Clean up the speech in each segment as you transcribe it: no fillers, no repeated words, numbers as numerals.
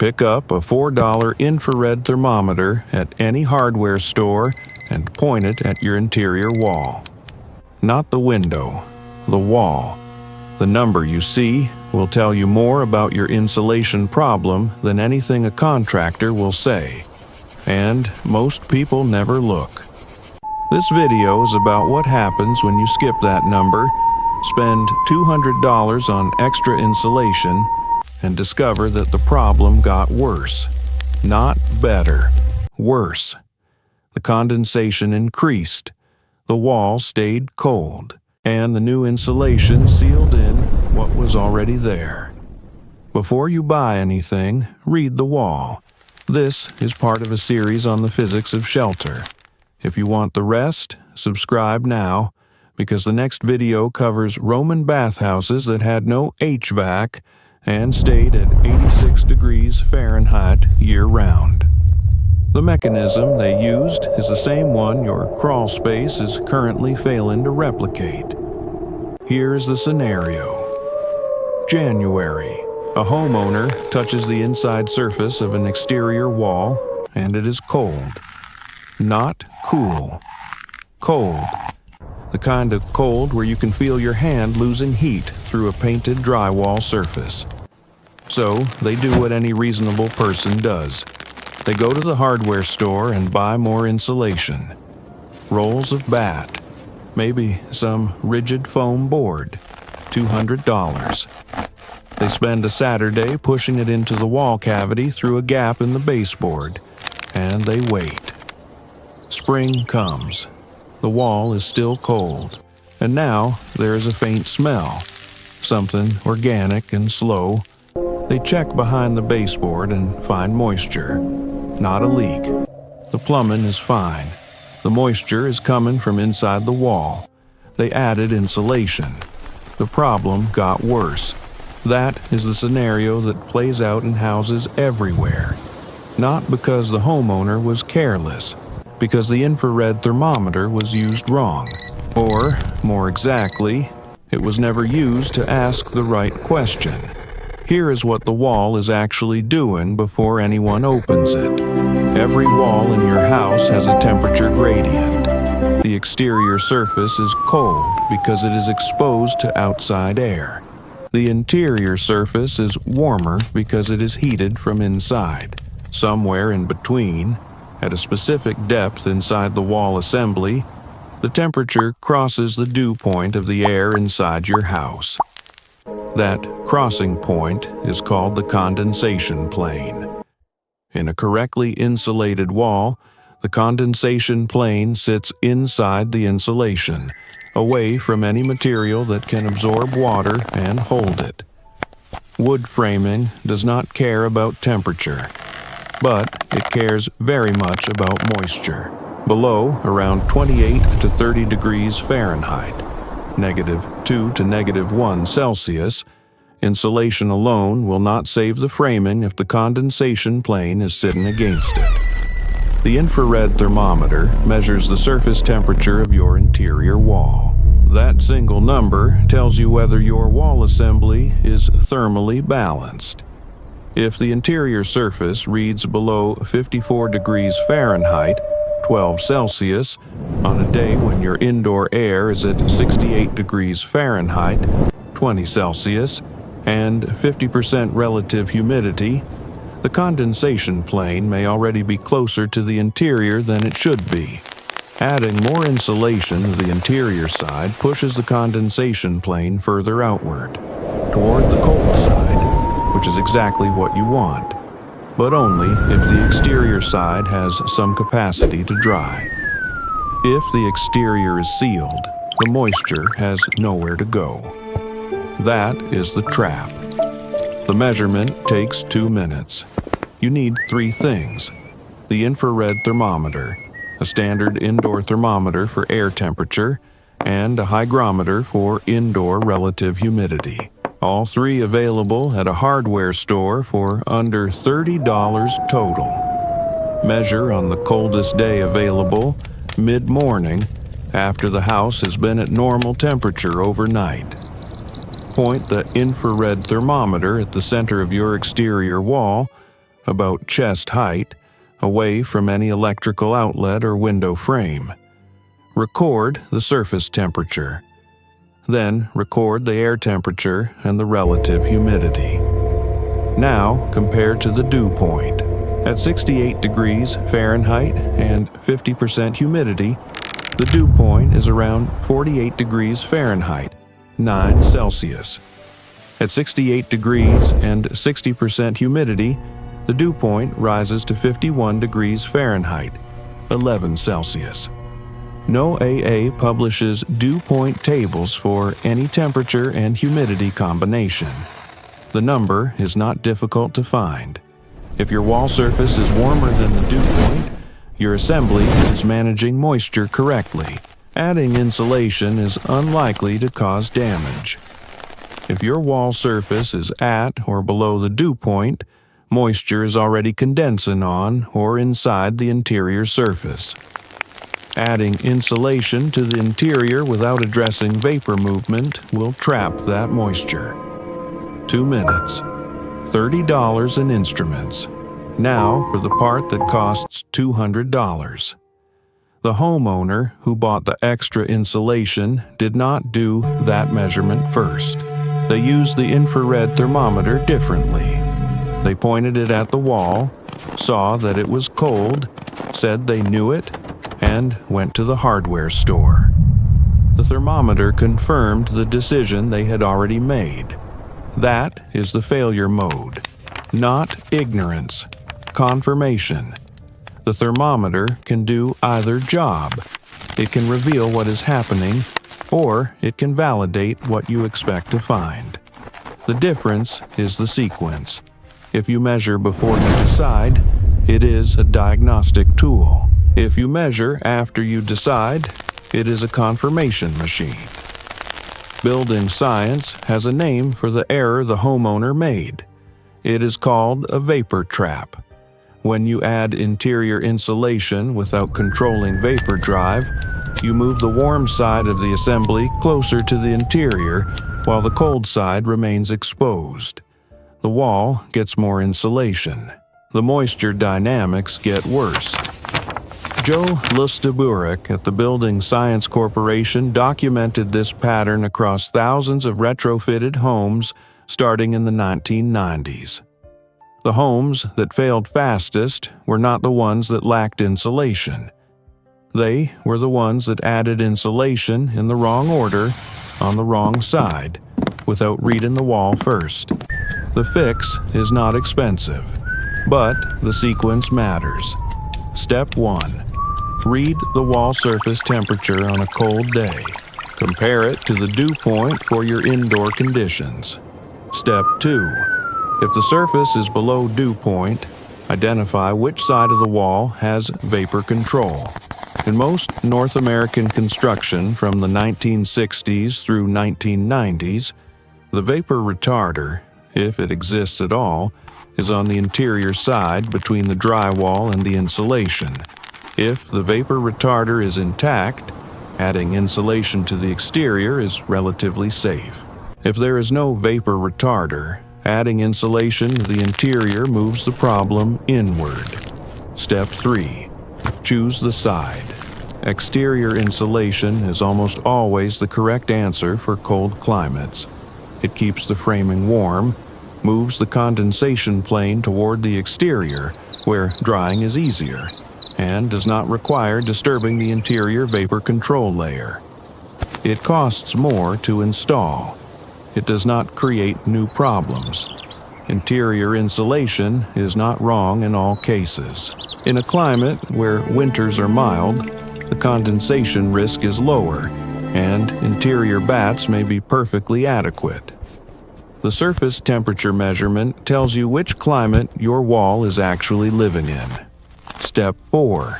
Pick up a $4 infrared thermometer at any hardware store and point it at your interior wall. Not the window, the wall. The number you see will tell you more about your insulation problem than anything a contractor will say. And most people never look. This video is about what happens when you skip that number, spend $200 on extra insulation, and discover that the problem got worse. Not better. Worse. The condensation increased. The wall stayed cold, and the new insulation sealed in what was already there. Before you buy anything, read the wall. This is part of a series on the physics of shelter. If you want the rest, subscribe now, because the next video covers Roman bathhouses that had no HVAC and stayed at 86 degrees Fahrenheit year-round. The mechanism they used is the same one your crawl space is currently failing to replicate. Here's the scenario. January. A homeowner touches the inside surface of an exterior wall, and it is cold. Not cool. Cold. The kind of cold where you can feel your hand losing heat through a painted drywall surface. So, they do what any reasonable person does. They go to the hardware store and buy more insulation. Rolls of batt. Maybe some rigid foam board. $200. They spend a Saturday pushing it into the wall cavity through a gap in the baseboard, and they wait. Spring comes. The wall is still cold, and now there is a faint smell. Something organic and slow. They check behind the baseboard and find moisture. Not a leak. The plumbing is fine. The moisture is coming from inside the wall. They added insulation. The problem got worse. That is the scenario that plays out in houses everywhere. Not because the homeowner was careless, because the infrared thermometer was used wrong. Or, more exactly, it was never used to ask the right question. Here is what the wall is actually doing before anyone opens it. Every wall in your house has a temperature gradient. The exterior surface is cold because it is exposed to outside air. The interior surface is warmer because it is heated from inside. Somewhere in between, at a specific depth inside the wall assembly, the temperature crosses the dew point of the air inside your house. That crossing point is called the condensation plane. In a correctly insulated wall, the condensation plane sits inside the insulation, away from any material that can absorb water and hold it. Wood framing does not care about temperature, but it cares very much about moisture. Below around 28 to 30 degrees Fahrenheit, -2 to -1 Celsius, insulation alone will not save the framing if the condensation plane is sitting against it. The infrared thermometer measures the surface temperature of your interior wall. That single number tells you whether your wall assembly is thermally balanced. If the interior surface reads below 54 degrees Fahrenheit, 12 Celsius, on a day when your indoor air is at 68 degrees Fahrenheit, 20 Celsius, and 50% relative humidity, the condensation plane may already be closer to the interior than it should be. Adding more insulation to the interior side pushes the condensation plane further outward, toward the cold side, which is exactly what you want, but only if the exterior side has some capacity to dry. If the exterior is sealed, the moisture has nowhere to go. That is the trap. The measurement takes 2 minutes. You need 3 things: the infrared thermometer, a standard indoor thermometer for air temperature, and a hygrometer for indoor relative humidity. All 3 available at a hardware store for under $30 total. Measure on the coldest day available, mid-morning, after the house has been at normal temperature overnight. Point the infrared thermometer at the center of your exterior wall, about chest height, away from any electrical outlet or window frame. Record the surface temperature. Then record the air temperature and the relative humidity. Now compare to the dew point. At 68 degrees Fahrenheit and 50% humidity, the dew point is around 48 degrees Fahrenheit, 9 Celsius. At 68 degrees and 60% humidity, the dew point rises to 51 degrees Fahrenheit, 11 Celsius. No AA publishes dew point tables for any temperature and humidity combination. The number is not difficult to find. If your wall surface is warmer than the dew point, your assembly is managing moisture correctly. Adding insulation is unlikely to cause damage. If your wall surface is at or below the dew point, moisture is already condensing on or inside the interior surface. Adding insulation to the interior without addressing vapor movement will trap that moisture. 2 minutes. $30 in instruments. Now for the part that costs $200. The homeowner who bought the extra insulation did not do that measurement first. They used the infrared thermometer differently. They pointed it at the wall, saw that it was cold, said they knew it, and went to the hardware store. The thermometer confirmed the decision they had already made. That is the failure mode, not ignorance, confirmation. The thermometer can do either job. It can reveal what is happening, or it can validate what you expect to find. The difference is the sequence. If you measure before you decide, it is a diagnostic tool. If you measure after you decide, it is a confirmation machine. Building science has a name for the error the homeowner made. It is called a vapor trap. When you add interior insulation without controlling vapor drive, you move the warm side of the assembly closer to the interior while the cold side remains exposed. The wall gets more insulation. The moisture dynamics get worse. Joe Lustaburek at the Building Science Corporation documented this pattern across thousands of retrofitted homes starting in the 1990s. The homes that failed fastest were not the ones that lacked insulation. They were the ones that added insulation in the wrong order, on the wrong side, without reading the wall first. The fix is not expensive, but the sequence matters. Step 1. Read the wall surface temperature on a cold day. Compare it to the dew point for your indoor conditions. Step 2. If the surface is below dew point, identify which side of the wall has vapor control. In most North American construction from the 1960s through 1990s, the vapor retarder, if it exists at all, is on the interior side between the drywall and the insulation. If the vapor retarder is intact, adding insulation to the exterior is relatively safe. If there is no vapor retarder, adding insulation to the interior moves the problem inward. Step 3. Choose the side. Exterior insulation is almost always the correct answer for cold climates. It keeps the framing warm, moves the condensation plane toward the exterior, where drying is easier, and does not require disturbing the interior vapor control layer. It costs more to install. It does not create new problems. Interior insulation is not wrong in all cases. In a climate where winters are mild, the condensation risk is lower, and interior batts may be perfectly adequate. The surface temperature measurement tells you which climate your wall is actually living in. Step 4.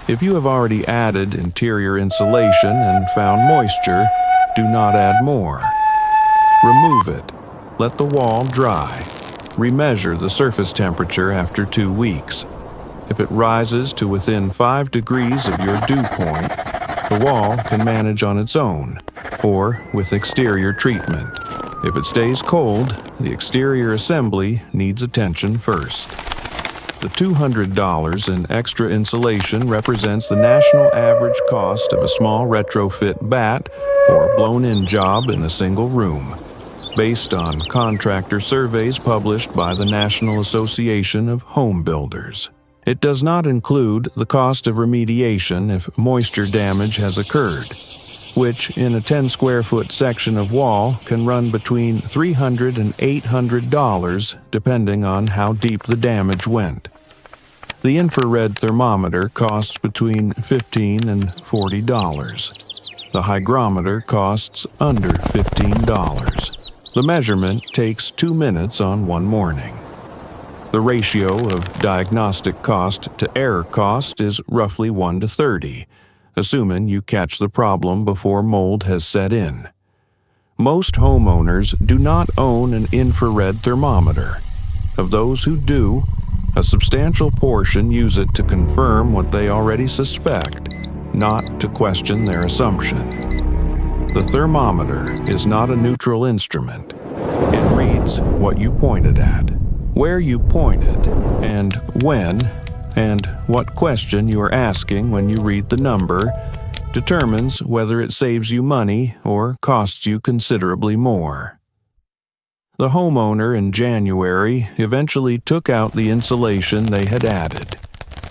If you have already added interior insulation and found moisture, do not add more. Remove it. Let the wall dry. Remeasure the surface temperature after 2 weeks. If it rises to within 5 degrees of your dew point, the wall can manage on its own, or with exterior treatment. If it stays cold, the exterior assembly needs attention first. The $200 in extra insulation represents the national average cost of a small retrofit bat or blown-in job in a single room, based on contractor surveys published by the National Association of Home Builders. It does not include the cost of remediation if moisture damage has occurred, which in a 10-square-foot section of wall can run between $300 and $800 depending on how deep the damage went. The infrared thermometer costs between $15 and $40. The hygrometer costs under $15. The measurement takes 2 minutes on one morning. The ratio of diagnostic cost to error cost is roughly 1 to 30, assuming you catch the problem before mold has set in. Most homeowners do not own an infrared thermometer. Of those who do, a substantial portion use it to confirm what they already suspect, not to question their assumption. The thermometer is not a neutral instrument. It reads what you pointed at, where you pointed, and when, and what question you are asking when you read the number determines whether it saves you money or costs you considerably more. The homeowner in January eventually took out the insulation they had added.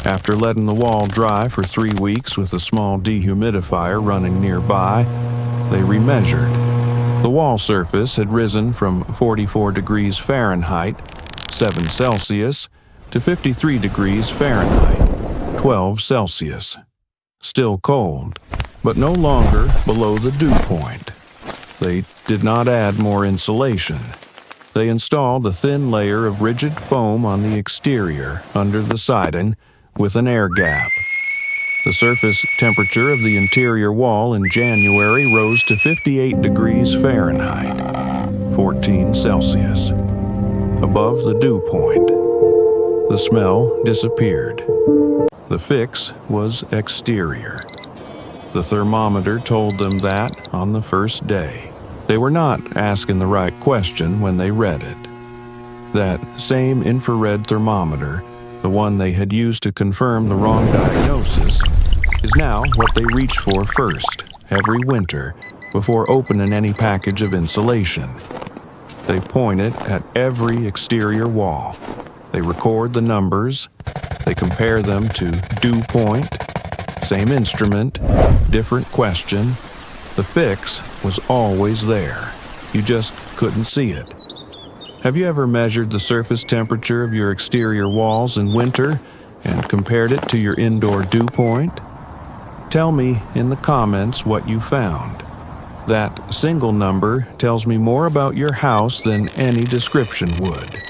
After letting the wall dry for 3 weeks with a small dehumidifier running nearby, they remeasured. The wall surface had risen from 44 degrees Fahrenheit, 7 Celsius, to 53 degrees Fahrenheit, 12 Celsius. Still cold, but no longer below the dew point. They did not add more insulation. They installed a thin layer of rigid foam on the exterior under the siding with an air gap. The surface temperature of the interior wall in January rose to 58 degrees Fahrenheit, 14 Celsius, above the dew point. The smell disappeared. The fix was exterior. The thermometer told them that on the first day. They were not asking the right question when they read it. That same infrared thermometer, the one they had used to confirm the wrong diagnosis, is now what they reach for first, every winter, before opening any package of insulation. They point it at every exterior wall. They record the numbers. They compare them to dew point. Same instrument, different question. The fix was always there. You just couldn't see it. Have you ever measured the surface temperature of your exterior walls in winter and compared it to your indoor dew point? Tell me in the comments what you found. That single number tells me more about your house than any description would.